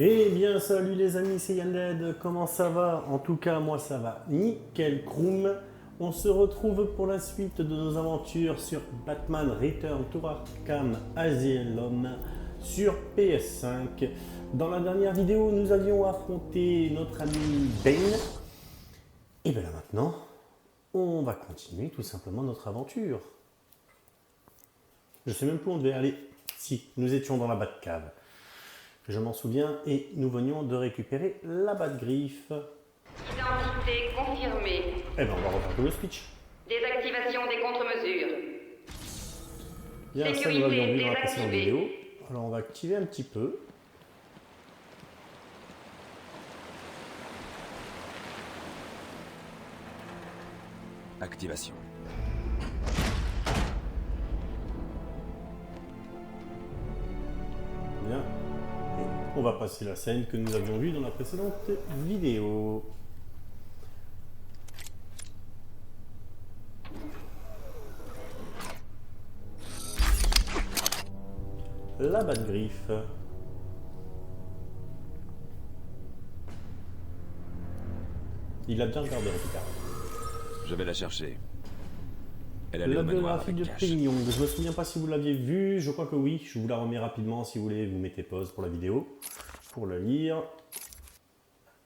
Eh bien salut les amis, c'est Yandead, comment ça va? En tout cas moi ça va nickel croum. On se retrouve pour la suite de nos aventures sur Batman Return to Arkham Asylum sur PS5. Dans la dernière vidéo nous avions affronté notre ami Bane. Et bien là maintenant, on va continuer tout simplement notre aventure. Je sais même plus où on devait aller. Si, nous étions dans la Batcave. Je m'en souviens et nous venions de récupérer la Batgriffe. Identité confirmée. Eh bien on va refaire tout le speech. Désactivation des contre-mesures. Bien, ça nous l'avions vu dans la précédente vidéo. Alors on va activer un petit peu. Activation. Bien. Et on va passer la scène que nous avions vue dans la précédente vidéo. La Batgriffe. Il a bien regardé en tout cas. Je vais la chercher. Elle a La le manoir biographie avec de cache. Pignon. Je me souviens pas si vous l'aviez vue, je crois que oui. Je vous la remets rapidement si vous voulez, vous mettez pause pour la vidéo. Pour la lire.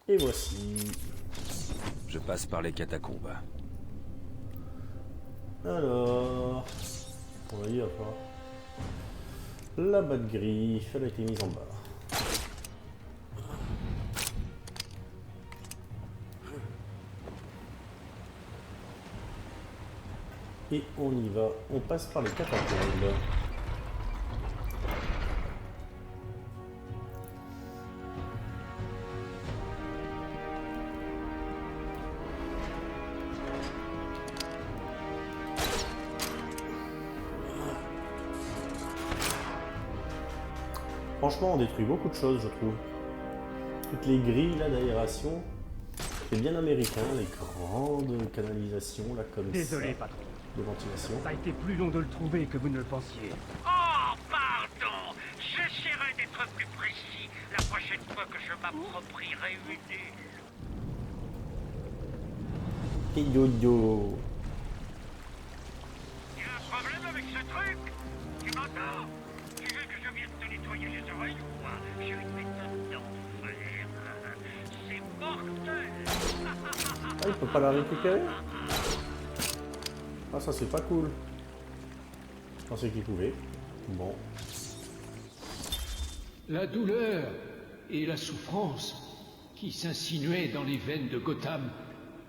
Et voici. Je passe par les catacombes. Alors. On va lire quoi. La Batgriffe, elle a été mise en bas. Et on y va, on passe par les catacombes. Franchement, on détruit beaucoup de choses, je trouve. Toutes les grilles là d'aération, c'est bien américain, les grandes canalisations là comme Désolé, ça, patron. de ventilation. Ça a été plus long de le trouver que vous ne le pensiez. Oh, pardon. J'essaierai d'être plus précis la prochaine fois que je m'approprierai une île. Et dodo. Y a un problème avec ce truc? Tu m'entends? Tu veux que je vienne te nettoyer les oreilles ou quoi? J'ai une méthode d'enfer. C'est mortel. Ah, il peut pas la récupérer? Ah, ça c'est pas cool. Je pensais qu'il pouvait. Bon. La douleur et la souffrance qui s'insinuaient dans les veines de Gotham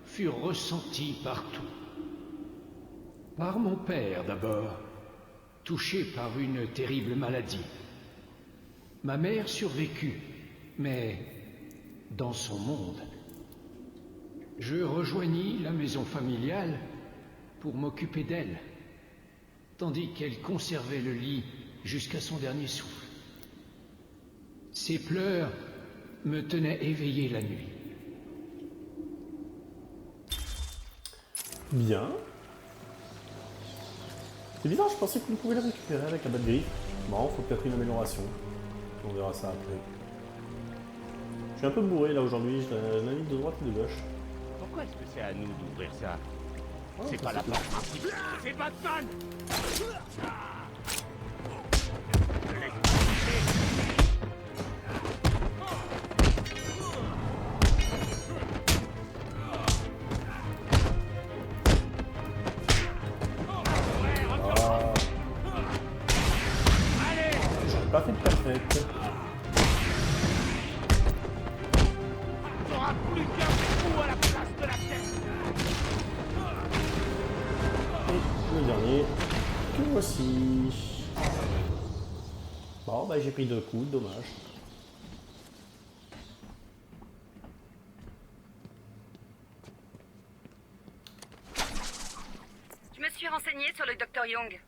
furent ressenties partout. Par mon père d'abord, touché par une terrible maladie. Ma mère survécut, mais dans son monde. Je rejoignis la maison familiale pour m'occuper d'elle, tandis qu'elle conservait le lit jusqu'à son dernier souffle. Ses pleurs me tenaient éveillé la nuit. Bien. C'est bizarre, je pensais qu'on pouvait la récupérer avec la Batgriffe. Bon, faut peut-être une amélioration. On verra ça après. Je suis un peu bourré là aujourd'hui, je navigue de droite et de gauche. Pourquoi est-ce que c'est à nous d'ouvrir ça? Oh, C'est ça, pas la cool. porte principale, c'est Batman! Ah. J'aurais pas fait de perfect. T'auras plus qu'un trou à la place de la tête! Et le dernier, que voici. Bon, bah j'ai pris 2 coups, dommage. Je me suis renseignée sur le Dr Young.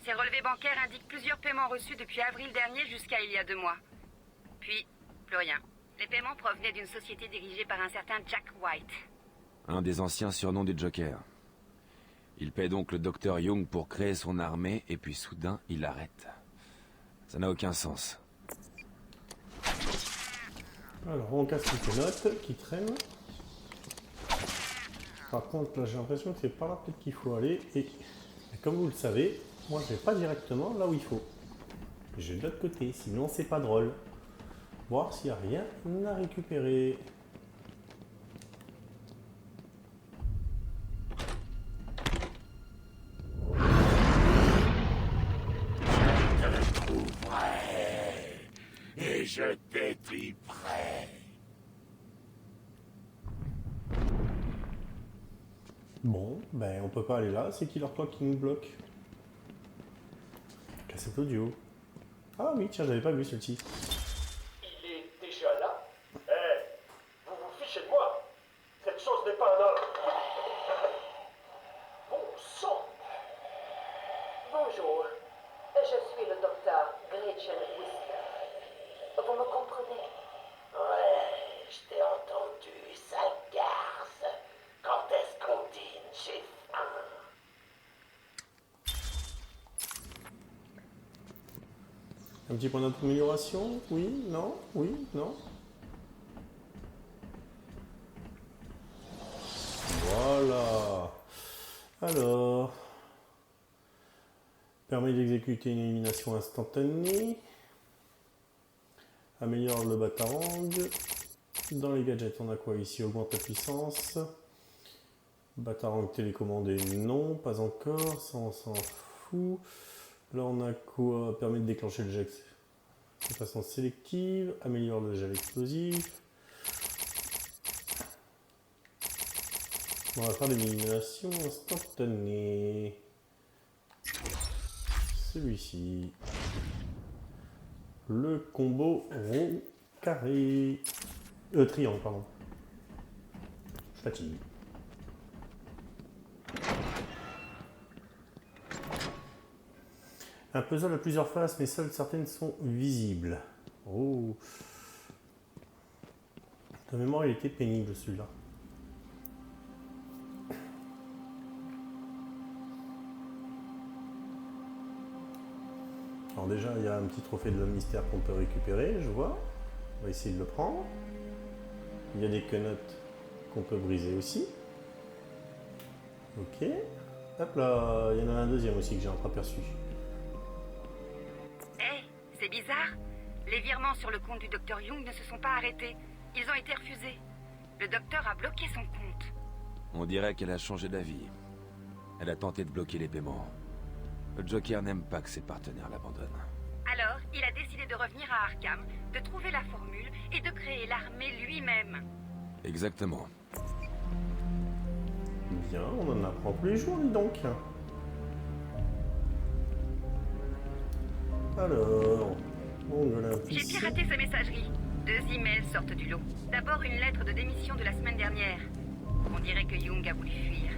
Ses relevés bancaires indiquent plusieurs paiements reçus depuis avril dernier jusqu'à il y a 2 mois. Puis, plus rien. Les paiements provenaient d'une société dirigée par un certain Jack White. Un des anciens surnoms du Joker. Il paie donc le docteur Young pour créer son armée, et puis soudain, il arrête. Ça n'a aucun sens. Alors, on casse quelques notes qui traînent. Par contre, là, j'ai l'impression que c'est par là peut-être qu'il faut aller. Et comme vous le savez, moi, je vais pas directement là où il faut. Je vais de l'autre côté, sinon c'est pas drôle. Voir s'il n'y a rien à récupérer. Et je t'étriperai. Bon, ben on peut pas aller là, c'est Killer Croc qui nous bloque. Cassette audio. Ah oui, tiens, j'avais pas vu celle-ci. Il est déjà là? Vous vous fichez de moi? Cette chose n'est pas un homme. Bon sang! Bonjour, je suis le docteur Gretchen Whistler. Vous me comprenez? Ouais, je t'ai entendu, sale garce. Quand est-ce qu'on dîne, j'ai faim. Un petit point d'amélioration? Oui, non, oui, non. Voilà. Alors, permet d'exécuter une élimination instantanée. Améliore le batarang. Dans les gadgets, on a quoi ici? Augmente la puissance. Batarang télécommandé, non, pas encore. Ça, on s'en fout. Là, on a quoi? Permet de déclencher le jet de façon sélective. Améliore le gel explosif. On va faire des éliminations instantanées. Celui-ci. Le combo rond carré. Triangle, pardon. Je fatigue. Un puzzle à plusieurs faces, mais seules certaines sont visibles. Oh. De mémoire, il était pénible celui-là. Alors déjà, il y a un petit trophée de l'homme mystère qu'on peut récupérer, je vois. On va essayer de le prendre. Il y a des quenottes qu'on peut briser aussi. Ok. Hop là, il y en a un deuxième aussi que j'ai entreaperçu. Hé, c'est bizarre. Les virements sur le compte du docteur Young ne se sont pas arrêtés. Ils ont été refusés. Le docteur a bloqué son compte. On dirait qu'elle a changé d'avis. Elle a tenté de bloquer les paiements. Le Joker n'aime pas que ses partenaires l'abandonnent. Alors, il a décidé de revenir à Arkham, de trouver la formule et de créer l'armée lui-même. Exactement. Bien, on en apprend tous les jours, dis donc. Alors, on va J'ai piraté sa messagerie. 2 emails sortent du lot. D'abord, une lettre de démission de la semaine dernière. On dirait que Young a voulu fuir.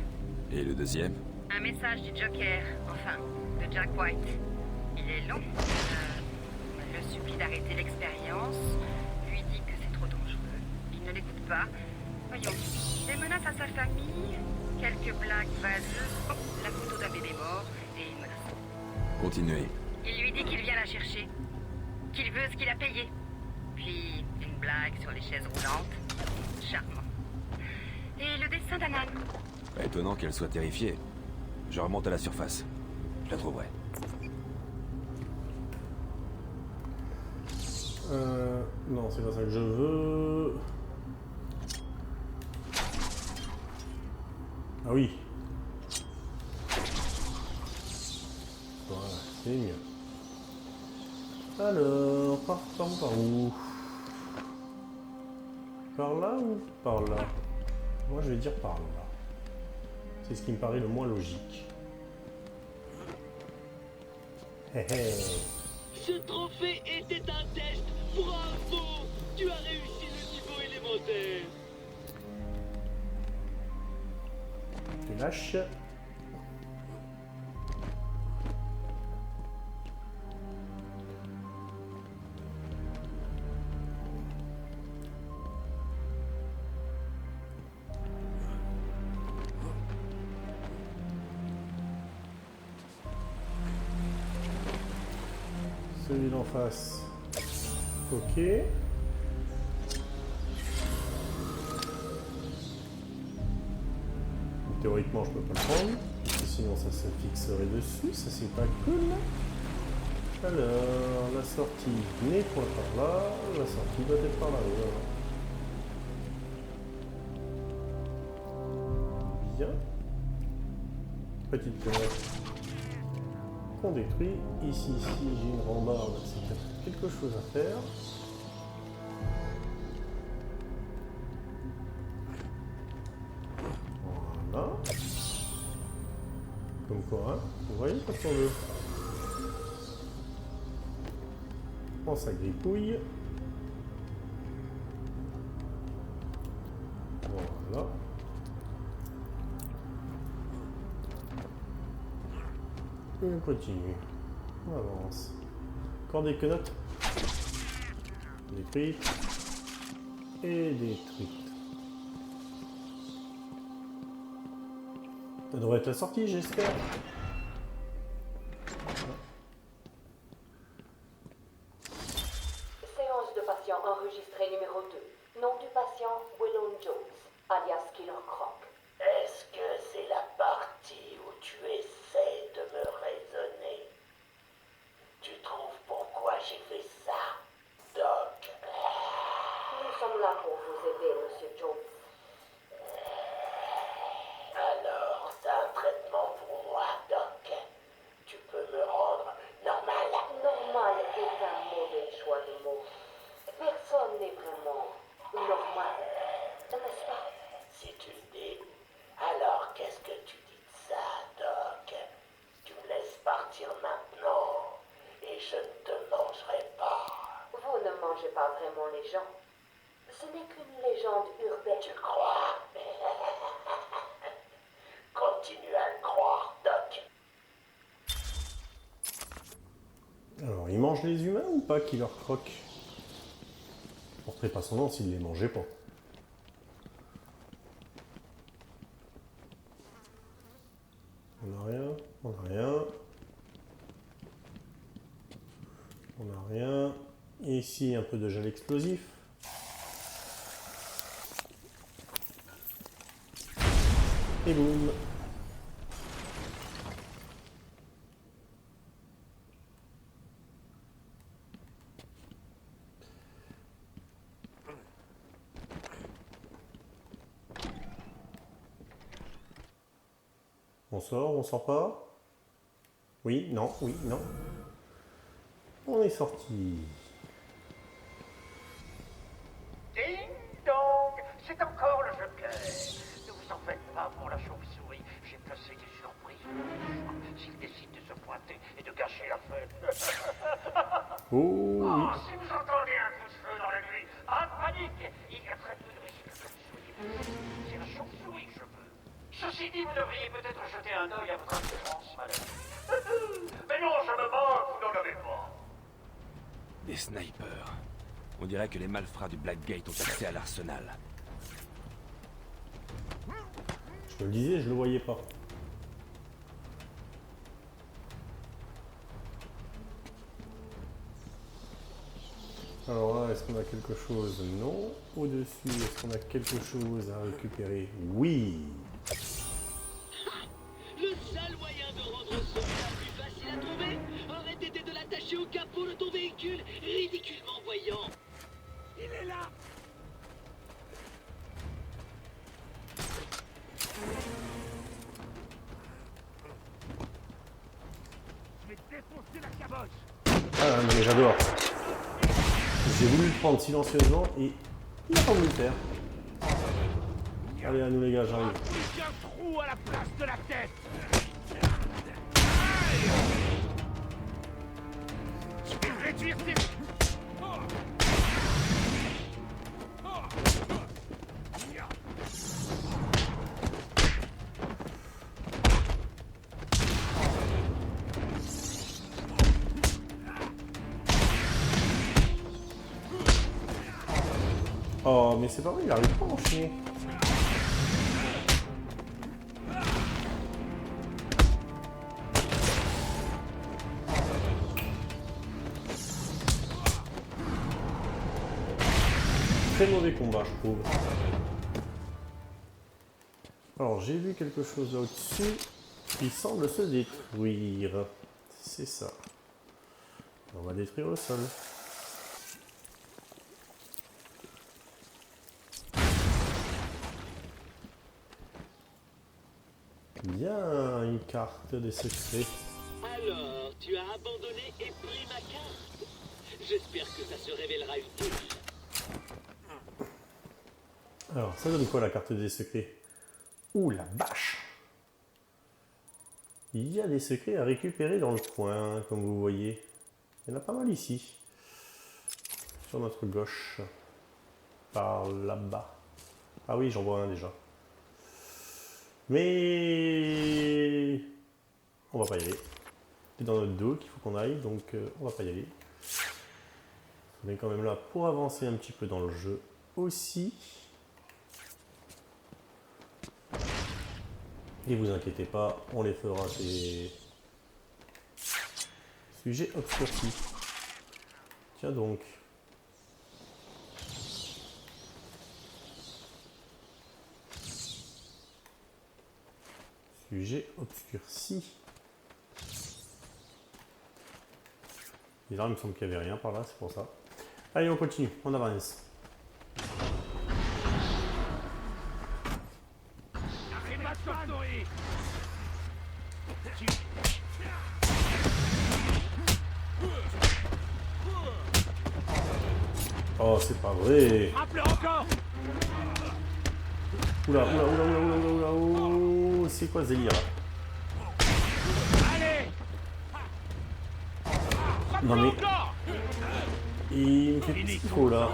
Et le deuxième? Un message du Joker, enfin, de Jack White. Il est long. Le supplie d'arrêter l'expérience, lui dit que c'est trop dangereux, qu'il ne l'écoute pas. Voyons, des menaces à sa famille, quelques blagues vaseuses, oh, la photo d'un bébé mort et une menace. Continuez. Il lui dit qu'il vient la chercher, qu'il veut ce qu'il a payé. Puis une blague sur les chaises roulantes. Charmant. Et le dessin d'Anan. Pas étonnant qu'elle soit terrifiée. Je remonte à la surface. Je la trouverai. Non, c'est pas ça que je veux. Ah oui. Voilà, c'est mieux. Alors, partons par où? Par là ou par là? Moi, je vais dire par là. C'est ce qui me paraît le moins logique. Hé hé. Ce trophée était un test. Bravo! Tu as réussi le niveau élémentaire. Tu lâches. Celui d'en face. Ok. Théoriquement, je peux pas le prendre. Parce que sinon, ça se fixerait dessus. Ça, c'est pas cool. Alors, la sortie n'est point par là. La sortie doit être par là. Voilà. Bien. Petite fenêtre qu'on détruit. Ici, j'ai une rambarde. C'est peut-être quelque chose à faire. Voilà. Comme quoi, hein, vous voyez quand on veut. On s'agripouille. Voilà. Et on continue. On avance. Encore des quenottes. Détruites. Et détruites. Ça devrait être la sortie, j'espère. Séance de patient enregistrée numéro 2. Nom du patient, Willon Jones, alias Killer Croc. Est-ce que c'est la partie où tu essaies de me raisonner? Tu trouves pourquoi j'ai fait ça, Doc? Nous sommes là pour vous aider, Monsieur Jones. Alors, c'est un traitement pour moi, Doc. Tu peux me rendre normal? Normal est un mauvais choix de mots. Personne n'est vraiment normal, n'est-ce pas? Si tu le dis, alors qu'est-ce que tu dis de ça, Doc? Tu me laisses partir maintenant et je ne te mangerai pas. Vous ne mangez pas vraiment les gens. Ce n'est qu'une légende urbaine. Tu crois? Continue à le croire, Doc. Alors, il mange les humains ou pas, Killer Croc? Je ne porterai pas son nom s'il ne les mangeait pas. On n'a rien, on n'a rien. On n'a rien. Et ici, un peu de gel explosif. Et boum. On sort pas? Oui, non, oui, non. On est sorti. Ding dong, c'est encore le Joker. Ne vous en faites pas pour la chauve-souris. J'ai placé des surprises. S'il décide de se pointer et de gâcher la fête. Oh oui. Si vous entendez un coup de feu dans la nuit, pas de panique. Il y a très peu de risques que vous soyez blessé. C'est la chauve-souris que je veux. Ceci dit, vous devriez peut-être jeter un œil à votre assurance, madame. Mais non, je me moque, vous n'en avez pas. Des snipers. On dirait que les malfrats du Blackgate ont accès à l'arsenal. Je te le disais, je le voyais pas. Alors là, est-ce qu'on a quelque chose? Non. Au-dessus, est-ce qu'on a quelque chose à récupérer? Oui. Le seul moyen de rendre ce plat plus facile à trouver aurait été de l'attacher au capot de ton véhicule, ridiculement voyant. Il est là! Je vais défoncer la caboche. Ah, mais j'adore. J'ai voulu le prendre silencieusement et il n'a pas voulu le faire. Allez, à nous les gars, j'arrive. Plus qu'un trou à la place de la tête. Je vais réduire tes... Oh, mais c'est pas vrai, il arrive pas à enchaîner. Très mauvais combat, je trouve. Alors j'ai vu quelque chose là au-dessus qui semble se détruire. C'est ça. On va détruire le sol. Bien, une carte des secrets. Alors, tu as abandonné et pris ma carte. J'espère que ça se révélera utile. Alors, ça donne quoi la carte des secrets? Ouh la vache! Il y a des secrets à récupérer dans le coin, comme vous voyez. Il y en a pas mal ici. Sur notre gauche. Par là-bas. Ah oui, j'en vois un déjà. Mais on va pas y aller. C'est dans notre dos qu'il faut qu'on aille, donc on va pas y aller. On est quand même là pour avancer un petit peu dans le jeu aussi. Et vous inquiétez pas, on les fera ces sujets obscurcis. Tiens donc. Sujet obscurci. Déjà, il me semble qu'il n'y avait rien par là, c'est pour ça. Allez, on continue, on avance. Oh, c'est pas vrai. Oula, oula, oula, oula, oula, oula, oula, c'est quoi ce délire là? Non mais... Il me fait ce qu'il faut là.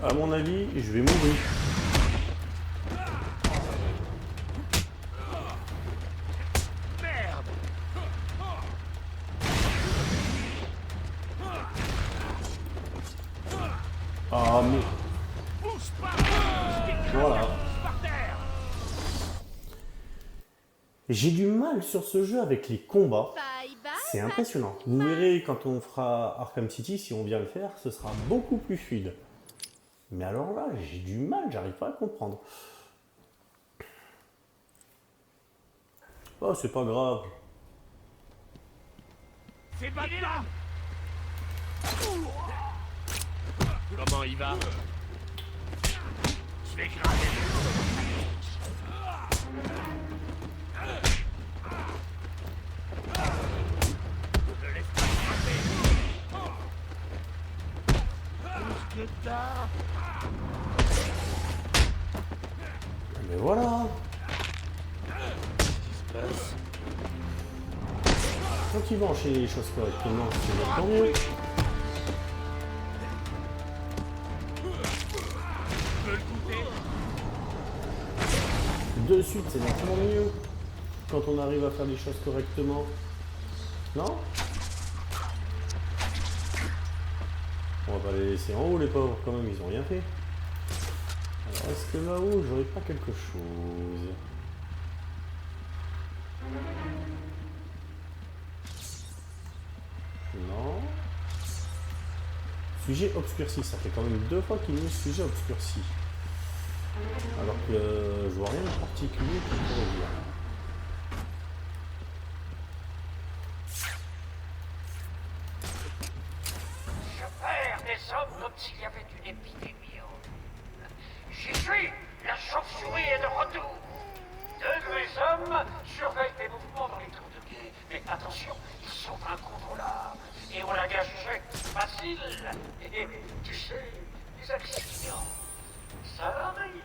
À mon avis, je vais mourir. Ah mais... Voilà. J'ai du mal sur ce jeu avec les combats. C'est impressionnant. Vous verrez quand on fera Arkham City, si on vient le faire, ce sera beaucoup plus fluide. Mais alors là, j'ai du mal, j'arrive pas à comprendre. Oh, c'est pas grave. C'est pas là. Comment il va? Je vais graver le laisse pas frapper. Qu'est-ce que t'as? Mais voilà. Qu'est-ce qui se passe? Quand ils vont enchaîner les choses correctement, c'est tant mieux. De suite, c'est nettement mieux quand on arrive à faire les choses correctement. Non? On va pas les laisser en haut, les pauvres, quand même, ils ont rien fait. Alors, est-ce que là-haut, j'aurais pas quelque chose? Non. Sujet obscurci, ça fait quand même 2 fois qu'il met sujet obscurci. Alors que je vois rien de particulier qui pourrait dire. Je perds des hommes comme s'il y avait une épidémie. J'y suis. La chauve-souris est de retour. 2 de mes hommes surveillent mes mouvements dans les trous de guet. Mais attention, ils sont incontrôlables. Et on la gâchette facile. Et tu sais, les accidents, ça arrive.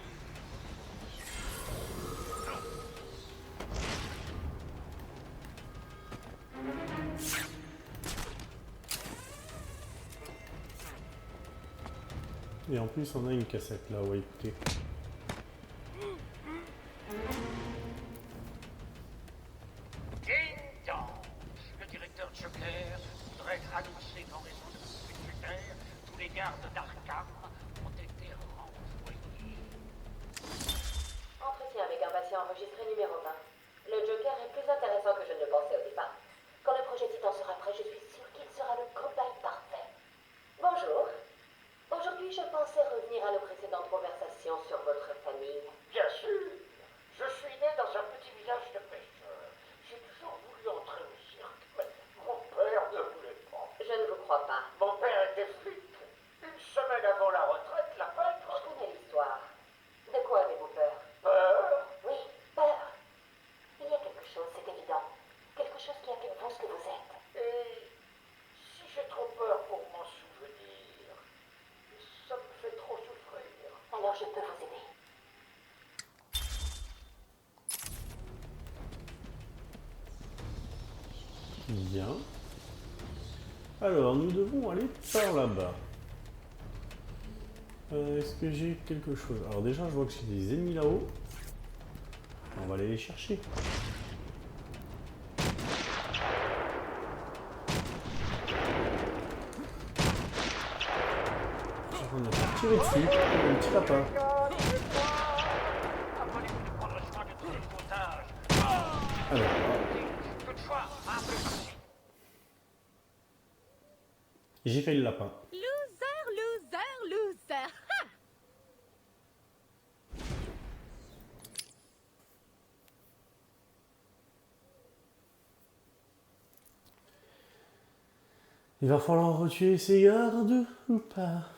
Et en plus, on a une cassette là, ouais, écoutez. Ding-dong. Le directeur Joker voudrait annoncer qu'en raison de ce budgétaire, tous les gardes d'Arkham ont été renvoyés. Entretien avec un patient enregistré numéro 20. Le Joker est plus intéressant que je ne le pensais au départ. Quand le projet Titan sera prêt, rentre, je suis sûre qu'il sera le cobaye parfait. Bonjour. Aujourd'hui, je pensais revenir à nos précédentes conversations sur votre famille. Bien sûr, je suis né dans un petit village de pêcheurs. J'ai toujours voulu entrer au cirque, mais mon père ne voulait pas. Je ne vous crois pas. Mon père était flic. Une semaine avant la retraite, la peintre. Je connais l'histoire. De quoi avez-vous peur? Peur. Oui, peur. Il y a quelque chose, c'est évident. Quelque chose qui a fait de vous ce que vous êtes. Et si j'ai trop peur pour m'en souvenir, ça me fait trop souffrir. Alors je peux vous aider. Bien. Alors, nous devons aller par là-bas. Est-ce que j'ai quelque chose? Alors déjà, je vois que j'ai des ennemis là-haut. On va aller les chercher. On a fait tirer dessus, un petit lapin. Appelez-vous de prendre soin de tous les otages. Alors, Toutefois, un peu facile. j'ai fait le lapin. Loser, loser, loser. Ha! Il va falloir retuer ces gardes ou pas?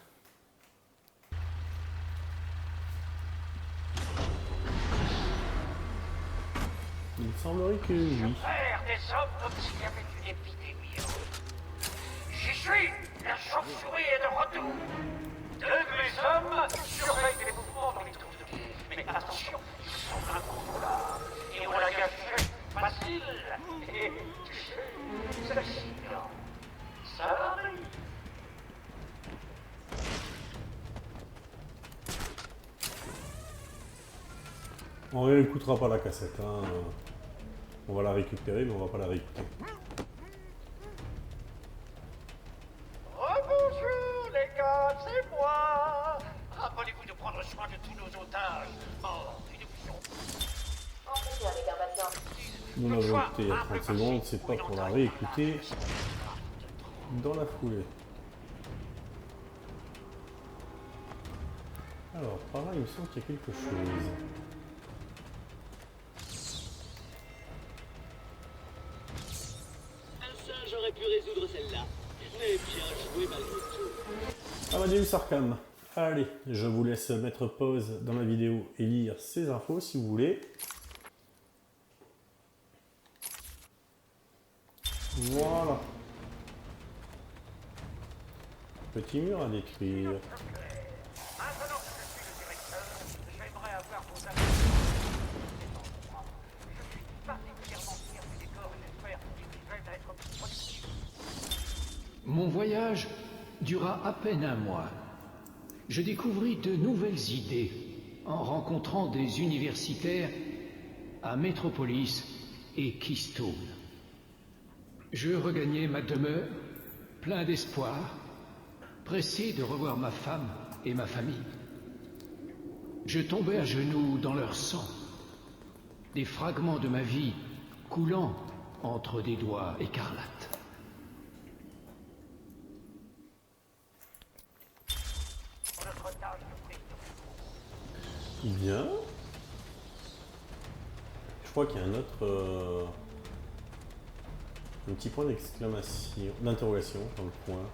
Il semblerait que oui. Faire des hommes comme s'il y avait une épidémie. J'y suis. La chauve-souris est de retour. Deux de mes hommes surveillent les mouvements dans les trous de guet. Mais attention, ils sont incontrôlables. Et on la gâche facile. Et c'est fascinant. Ça arrive. On ne réécoutera pas la cassette. Hein. On va la récupérer, mais on va pas la réécouter. Rebonjour les gars, c'est moi. Rappelez-vous de prendre soin de tous nos otages. Morts et nous Entretien avec impatience. Nous l'avons écouté il y a 30 secondes, c'est pas pour la réécouter dans la foulée. Alors, par là, il me semble qu'il y a quelque chose. Ça, j'aurais pu résoudre celle-là. Mais bien joué malgré tout. Amadeus Arkham. Allez, je vous laisse mettre pause dans la vidéo et lire ces infos si vous voulez. Voilà. Petit mur à détruire. Maintenant que je suis le directeur, j'aimerais avoir vos avis. Je suis particulièrement fier du décor et j'espère qu'il va être plus productif. Mon voyage dura à peine un mois. Je découvris de nouvelles idées en rencontrant des universitaires à Metropolis et Keystone. Je regagnai ma demeure, plein d'espoir, pressé de revoir ma femme et ma famille. Je tombais à genoux dans leur sang, des fragments de ma vie coulant entre des doigts écarlates. Bien. Je crois qu'il y a un autre... un petit point d'exclamation, d'interrogation dans le coin.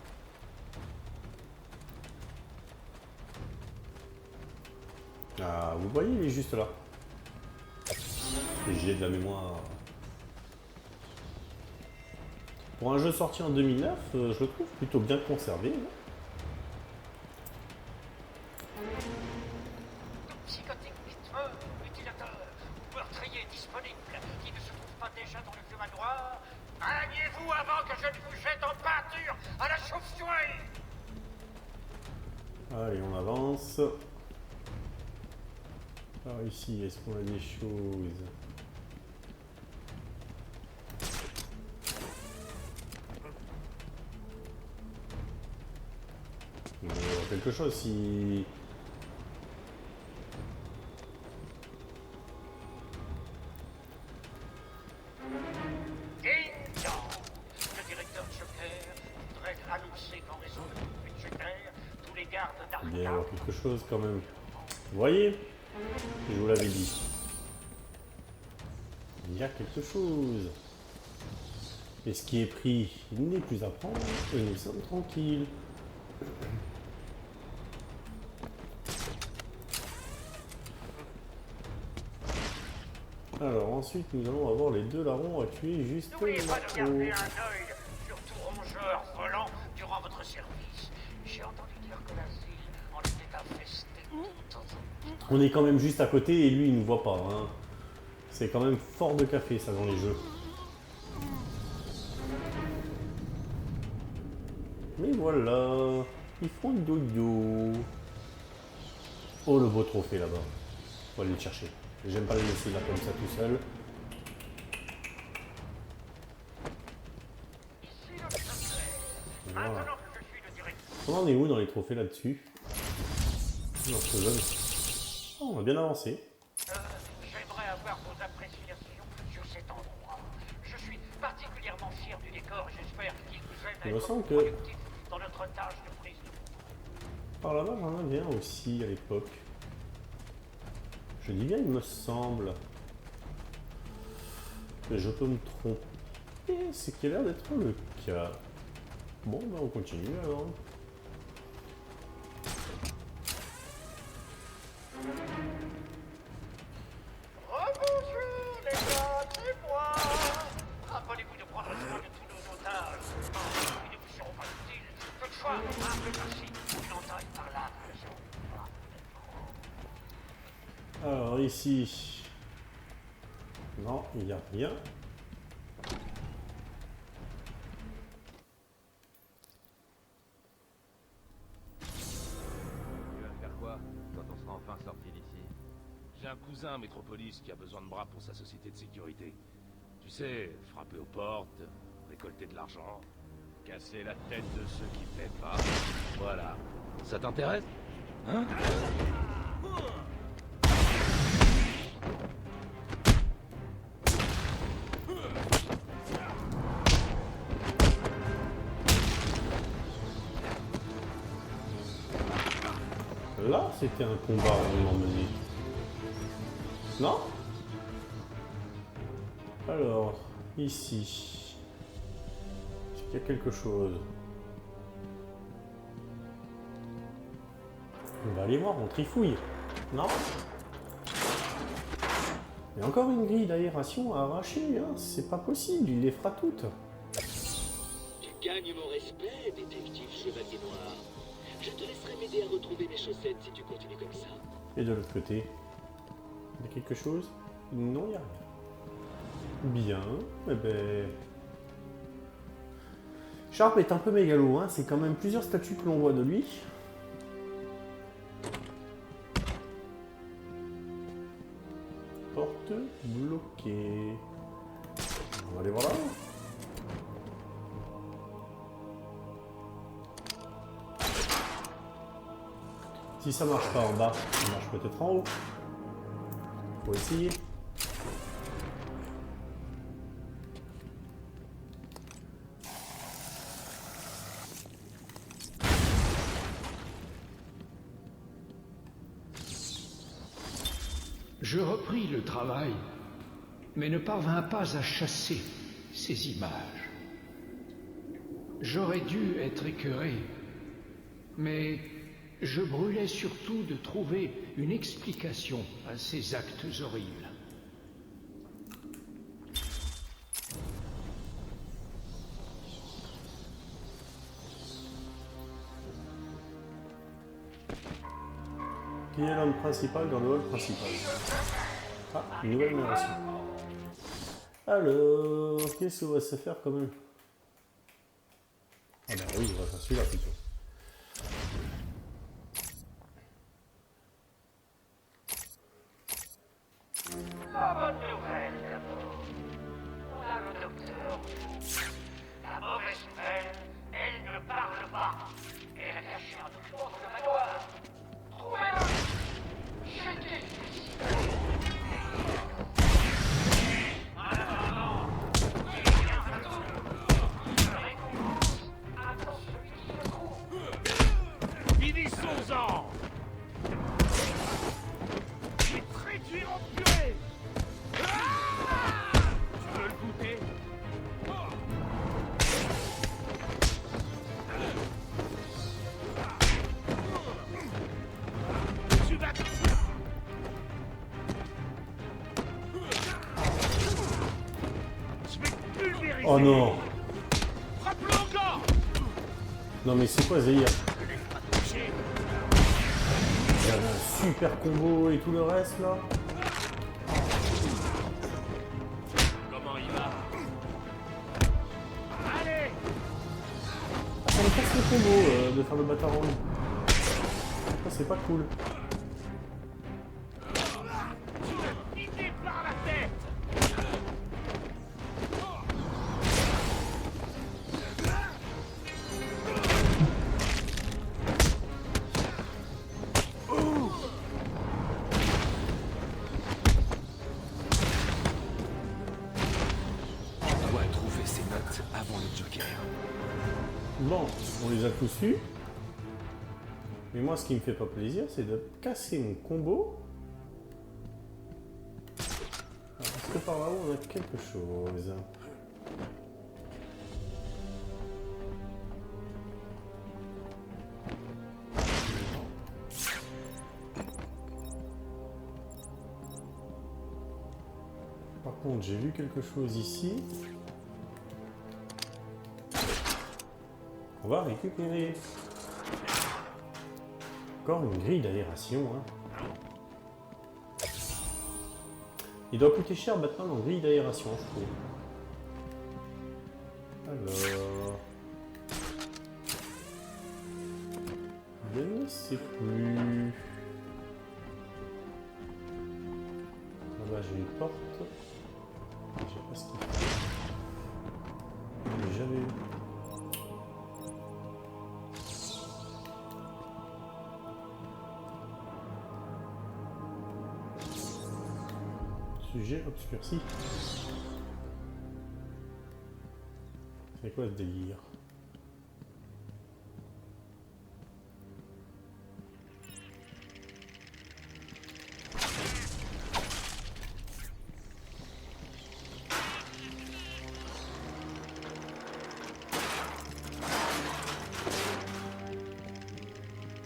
Ah, vous voyez, il est juste là. Et j'ai de la mémoire. Pour un jeu sorti en 2009, je le trouve plutôt bien conservé. Psychotique, mutilateur, meurtrier disponible, qui ne se trouve pas déjà dans le vieux manoir. Alignez-vous avant que je ne vous jette en pâture à la chauve-souris. Allez, on avance. Alors ici, est-ce qu'on a des choses? Il doit y avoir quelque chose si... Ding-dong. Le directeur quelque chose quand même. Vous voyez? Je vous l'avais dit. Il y a quelque chose. Et ce qui est pris, il n'est plus à prendre et nous sommes tranquilles. Alors ensuite nous allons avoir les deux larrons à tuer juste N'oubliez pas de garder là-haut. un œil sur tout rongeur volant durant votre service. J'ai entendu dire que l'asile en était infesté de temps en temps. On est quand même juste à côté et lui il nous voit pas. Hein. C'est quand même fort de café ça dans les jeux. Mais voilà, ils font le dodo. Oh le beau trophée là-bas. On va aller le chercher. J'aime pas le laisser là comme ça tout seul. Voilà. On en est où dans les trophées là-dessus? Dans ce zone. Oh, on a bien avancé. J'aimerais avoir vos appréciations sur cet endroit. Je suis particulièrement fier du décor et j'espère qu'il vous aide à Il me être semble que productif dans notre tâche de prise de contrôle. par là-bas j'en avais un aussi à l'époque. Je dis bien il me semble. Mais je peux me tromper. C'est qu'il a l'air d'être le cas. Bon ben on continue alors. Rebonjour les gars, c'est moi. Rappelez-vous de prendre soin de tous nos otages. Ils ne vous seront pas utiles. Toutefois, rappelez aussi une entaille par là. Alors ici. Non, il n'y a rien. Tu vas faire quoi quand on sera enfin sorti d'ici? J'ai un cousin à Métropolis qui a besoin de bras pour sa société de sécurité. Tu sais, frapper aux portes, récolter de l'argent, casser la tête de ceux qui paient pas. Voilà. Ça t'intéresse? Hein? Là, c'était un combat vraiment mené. Non? Alors, ici. Est-ce qu'il y a quelque chose? On va aller voir, on trifouille. Non? Il y a encore une grille d'aération à arracher, hein. C'est pas possible, il les fera toutes. Tu gagnes mon respect, détective chevalier noir. Je te laisserai m'aider à retrouver mes chaussettes si tu continues comme ça. Et de l'autre côté, il y a quelque chose? Non, il n'y a rien. Bien, eh ben... Sharp est un peu mégalo, hein. C'est quand même plusieurs statues que l'on voit de lui. Porte bloquée. On va aller voir là. Si ça marche pas en bas, ça marche peut-être en haut. Faut essayer. Je repris le travail, mais ne parvins pas à chasser ces images. J'aurais dû être écœuré, mais je brûlais surtout de trouver une explication à ces actes horribles. Qui est l'homme principal dans le hall principal? Ah, une nouvelle narration. Alors, qu'est-ce qu'on va se faire quand même? Ah bah oui, on va faire celui-là plutôt. La bonne nouvelle d'abord. On a le docteur. La mauvaise nouvelle, elle ne parle pas. Elle a caché un document dans le manoir. Trouvez-le. Jetez. En attendant, il y a un tout. Je récompense à celui qui le trouve. Finissons-en! Oh non. Frappe-le encore. Non mais c'est quoi Zéhir? Il y avait un super combo et tout le reste là. Comment il va? Allez. Ça me casse le combo de faire le Batarang. Ça c'est pas cool. Idée par la tête. On doit trouver ces notes avant le Joker. Bon, on les a tous eus. Mais moi ce qui me fait pas plaisir c'est de casser mon combo. Alors, est-ce que par là-haut on a quelque chose? Par contre j'ai vu quelque chose ici. On va récupérer. Encore une grille d'aération. Hein. Il doit coûter cher Batman en grille d'aération, je trouve. Alors... Je ne sais plus... Là-bas j'ai une porte. Je sais pas ce qu'il fait. Je l'ai jamais eu. Sujet obscurci. C'est quoi ce délire?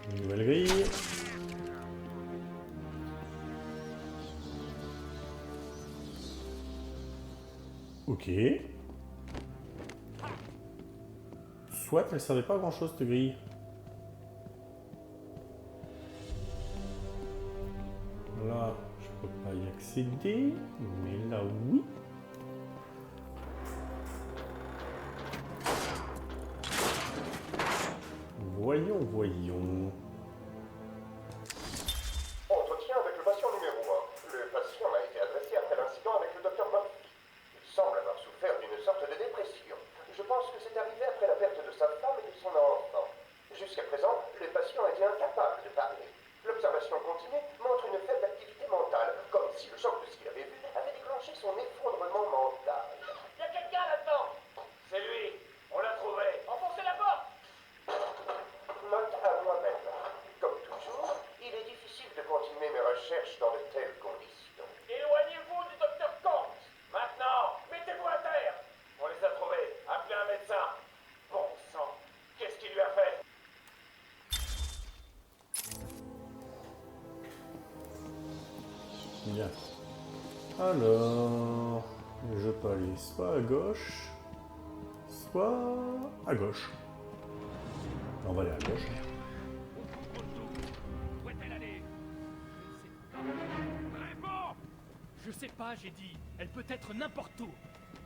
Une nouvelle grille. Ok. Soit elle servait pas à grand chose cette grille. Là, je peux pas y accéder, mais là oui. Voyons, voyons. Entretien avec le patient numéro 1. Le patient a été adressé après l'incident avec le docteur Murphy. Il semble avoir souffert d'une sorte de dépression. Je pense que c'est arrivé après la perte de sa femme et de son enfant. Jusqu'à présent, le patient était incapable de parler. L'observation continue montre une faible activité mentale, comme si le choc de ce qu'il avait vu avait déclenché son effondrement mental. Il y a quelqu'un là-dedans. C'est lui. On l'a trouvé. Enfoncez la porte. Note à moi-même. Comme toujours, il est difficile de continuer mes recherches dans de telles conditions. Éloignez-vous du docteur Kant. Maintenant, mettez-vous à terre. On les a trouvés. Appelez un médecin. Bon sang. Qu'est-ce qu'il lui a fait? Bien. Alors, je peux aller soit à gauche, soit à gauche. On va aller à gauche. Où est-elle allée? Réponds! Je sais pas, j'ai dit. Elle peut être n'importe où.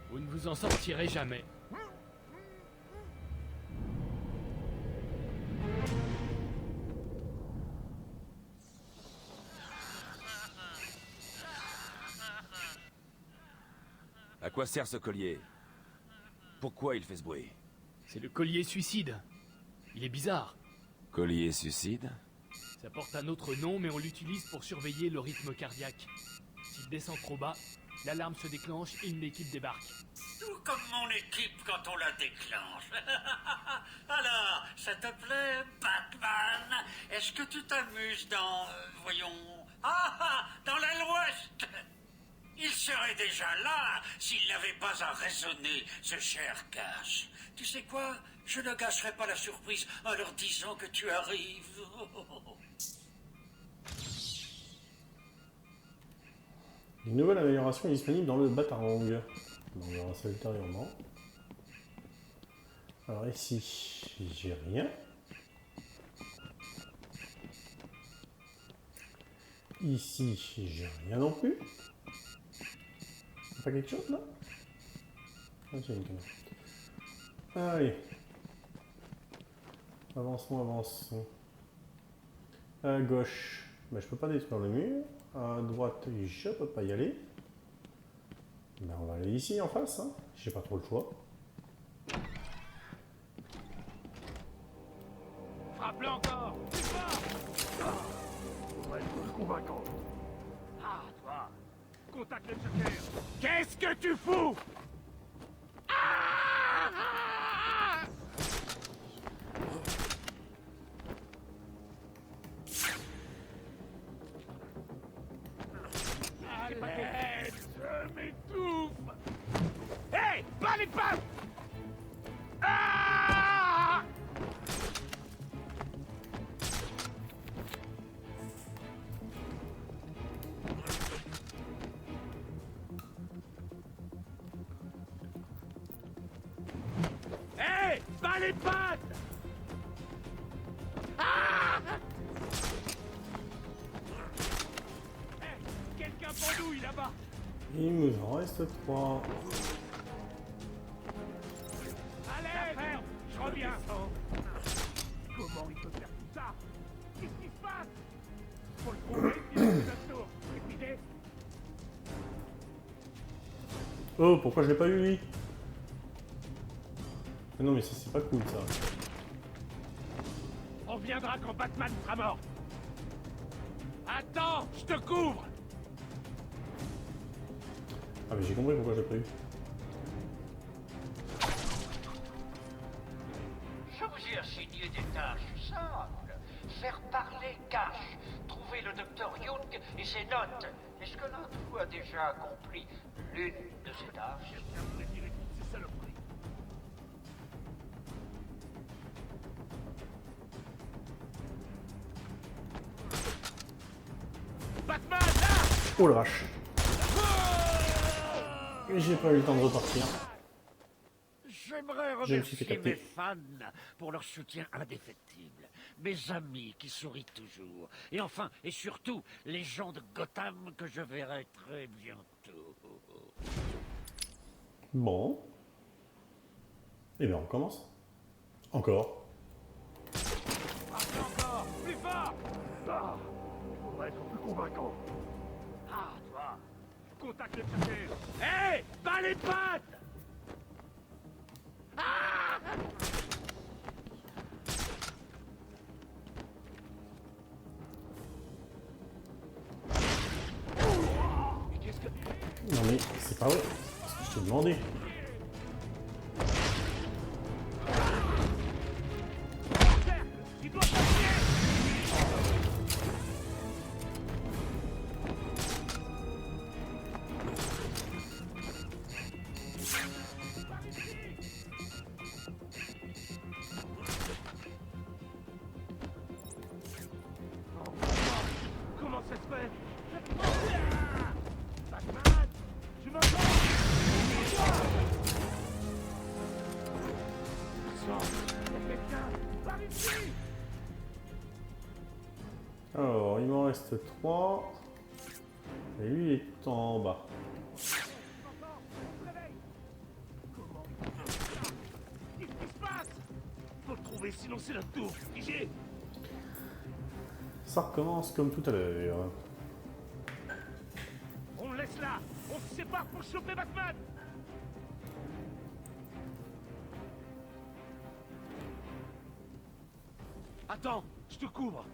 Vous ne vous en sortirez jamais. À quoi sert ce collier? Pourquoi il fait ce bruit? C'est le collier suicide. Il est bizarre. Collier suicide? Ça porte un autre nom, mais on l'utilise pour surveiller le rythme cardiaque. S'il descend trop bas, l'alarme se déclenche et une équipe débarque. Tout comme mon équipe quand on la déclenche. Alors, ça te plaît, Batman? Est-ce que tu t'amuses dans... voyons... dans l'aile ouest? Il serait déjà là s'il n'avait pas à raisonner, ce cher Cash. Tu sais quoi? Je ne gâcherai pas la surprise en leur disant que tu arrives. Une nouvelle amélioration est disponible dans le Batarang. On verra ça ultérieurement. Alors ici, j'ai rien. Ici, j'ai rien non plus. Pas quelque chose là? Ah, j'ai une caméra. Allez. Avançons, avançons. À gauche, ben, je peux pas détruire le mur. À droite, je peux pas y aller. Ben, on va aller ici en face, hein. J'ai pas trop le choix. Frappe-le encore! Plus fort! Pour être convaincant. Ah, toi! Contacte le Joker! Qu'est-ce que tu fous? Allez, je m'étouffe! Hé! Pas les pattes! Ah! Hé! Pas les pattes! Ah! Hé! Quelqu'un pendouille là-bas! Il nous en reste 3. Allez, ferme! Je reviens! Comment il peut faire tout ça? Qu'est-ce qui se passe? Faut le trouver, puis le tour. Épuisé? Oh, pourquoi je l'ai pas eu lui? Mais non, mais ça c'est pas cool ça. On reviendra quand Batman sera mort. Attends, je te couvre! Ah mais j'ai compris pourquoi je l'ai pas eu. Je vous ai assigné des tâches simples. Faire parler Cash, trouver le docteur Young et ses notes. Est-ce que l'un de vous a déjà accompli l'une de ces tâches? C'est saloperie. Batman, là! Oh la vache. Et j'ai pas eu le temps de repartir. J'aimerais Je me suis fait remercier capter. mes fans pour leur soutien indéfectible, mes amis qui sourient toujours, et enfin, et surtout, les gens de Gotham que je verrai très bientôt. Bon. Et bien on recommence. Encore. Encore! Plus fort! Ah, pour être plus convaincant. Ah, toi! Contacte le Joker! Hé! Pas les pattes! Ah! Mais qu'est-ce que... Non mais c'est pas vrai. C'est ce que je t'ai demandé. Il doit passer! Comment ça se fait? Batman! Tu m'entends? Sors! Il y a quelqu'un! Par ici! Alors il m'en reste 3. Et lui il est en bas. Qu'est-ce qui se passe? Faut le trouver, sinon c'est notre tour. Figé! Ça recommence comme tout à l'heure. On le laisse là! On se sépare pour choper Batman! Attends, je te couvre!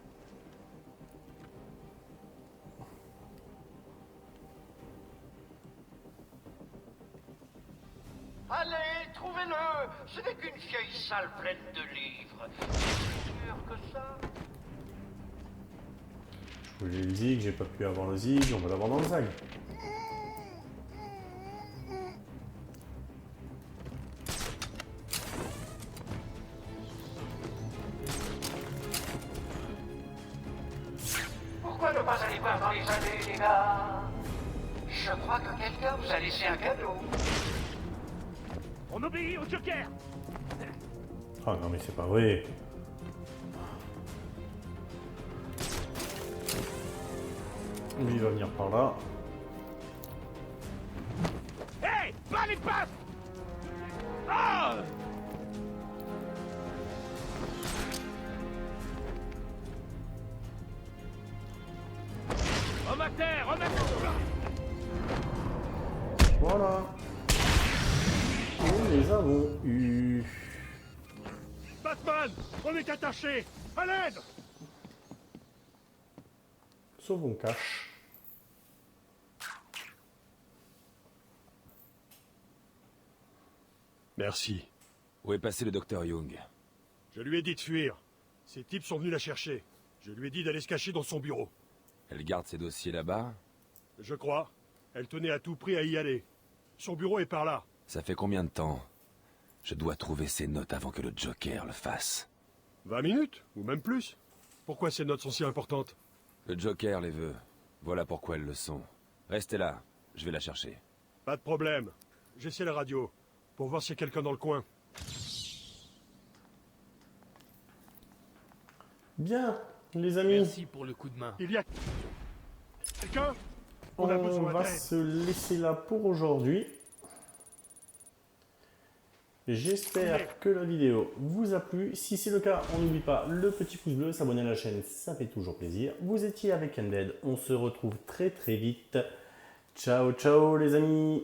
Allez, trouvez-le! Ce n'est qu'une vieille salle pleine de livres. C'est sûr que ça? Je voulais le zig, j'ai pas pu avoir le zig, on va l'avoir dans le zag. Pourquoi ne pas aller voir dans les allées, les gars? Je crois que quelqu'un vous a laissé un cadeau. On obéit au Joker! Enfin, non mais c'est pas vrai. Lui, il va venir par là. Hey, pas les pattes. Ah! Homme à terre, homme à terre. Voilà. Nous les avons eu. Batman, on est attaché. À l'aide. Sauvons cache. Merci. Où est passé le docteur Young? Je lui ai dit de fuir. Ces types sont venus la chercher. Je lui ai dit d'aller se cacher dans son bureau. Elle garde ses dossiers là-bas? Je crois. Elle tenait à tout prix à y aller. Son bureau est par là. Ça fait combien de temps? Je dois trouver ces notes avant que le Joker le fasse. 20 minutes, ou même plus. Pourquoi ces notes sont si importantes? Le Joker les veut. Voilà pourquoi elles le sont. Restez là, je vais la chercher. Pas de problème. J'essaie la radio, pour voir s'il y a quelqu'un dans le coin. Bien, les amis. Merci pour le coup de main. Il y a... quelqu'un? On a besoin va d'aide. se laisser là pour aujourd'hui. J'espère que la vidéo vous a plu. Si c'est le cas, on n'oublie pas le petit pouce bleu, s'abonner à la chaîne, ça fait toujours plaisir. Vous étiez avec Undead, on se retrouve très très vite. Ciao ciao les amis.